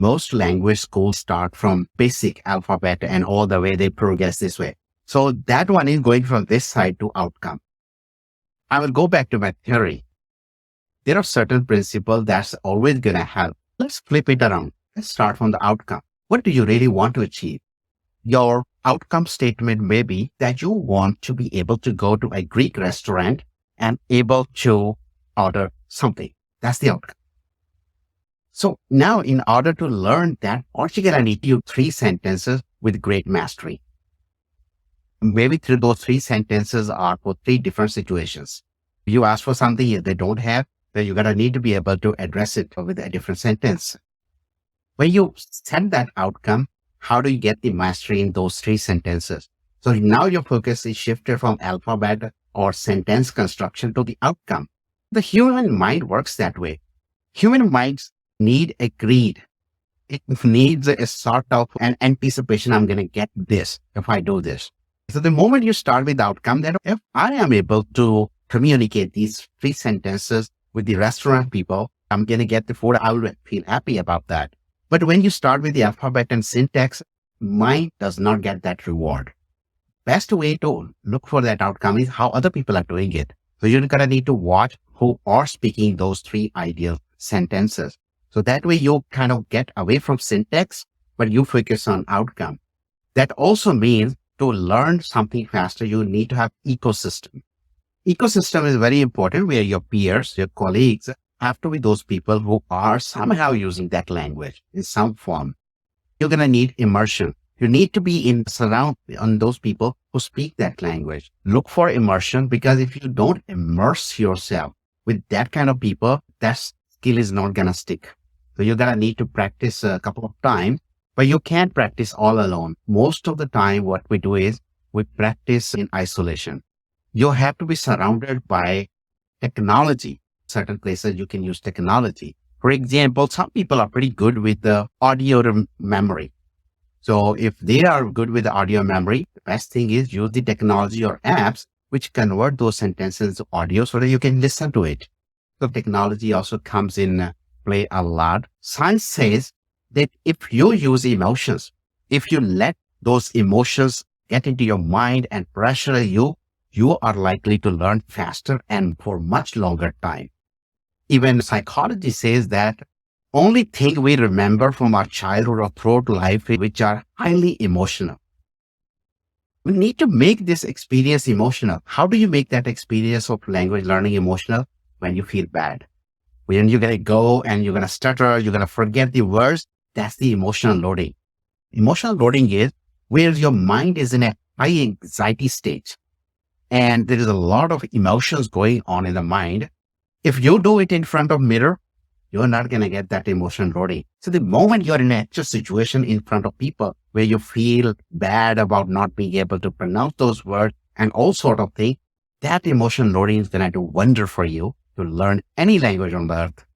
Most language schools start from basic alphabet and all the way they progress this way. So that one is going from this side to outcome. I will go back to my theory. There are certain principles that's always going to help. Let's flip it around. Let's start from the outcome. What do you really want to achieve? Your outcome statement may be that you want to be able to go to a Greek restaurant and able to order something. That's the outcome. So now in order to learn that, what you're going to need to use 3 sentences with great mastery. Maybe through those 3 sentences are for 3 different situations. You ask for something they don't have, then you're going to need to be able to address it with a different sentence. When you set that outcome, how do you get the mastery in those 3 sentences? So now your focus is shifted from alphabet or sentence construction to the outcome. The human mind works that way. Human minds need a greed. It needs a sort of an anticipation. I'm going to get this if I do this. So the moment you start with the outcome, then if I am able to communicate these 3 sentences with the restaurant people, I'm going to get the food. I will feel happy about that. But when you start with the alphabet and syntax, mind does not get that reward. Best way to look for that outcome is how other people are doing it. So you're going to need to watch who are speaking those 3 ideal sentences. So that way you kind of get away from syntax, but you focus on outcome. That also means to learn something faster, you need to have ecosystem. Ecosystem is very important where your peers, your colleagues have to be those people who are somehow using that language in some form. You're going to need immersion. You need to be surround on those people who speak that language. Look for immersion, because if you don't immerse yourself with that kind of people, that skill is not going to stick. So you're going to need to practice a couple of times, but you can't practice all alone. Most of the time, what we do is we practice in isolation. You have to be surrounded by technology. Certain places you can use technology. For example, some people are pretty good with the audio memory. So if they are good with the audio memory, the best thing is use the technology or apps which convert those sentences to audio so that you can listen to it. So technology also comes in play a lot. Science says that if you use emotions, if you let those emotions get into your mind and pressure you, you are likely to learn faster and for much longer time. Even psychology says that only thing we remember from our childhood or throughout life, which are highly emotional. We need to make this experience emotional. How do you make that experience of language learning emotional? When you feel bad. When you're going to go and you're going to stutter, you're going to forget the words, that's the emotional loading. Emotional loading is where your mind is in a high anxiety stage and there is a lot of emotions going on in the mind. If you do it in front of mirror, you're not going to get that emotion loading. So the moment you're in an actual situation in front of people where you feel bad about not being able to pronounce those words and all sort of things, that emotion loading is going to do wonder for you to learn any language on the earth.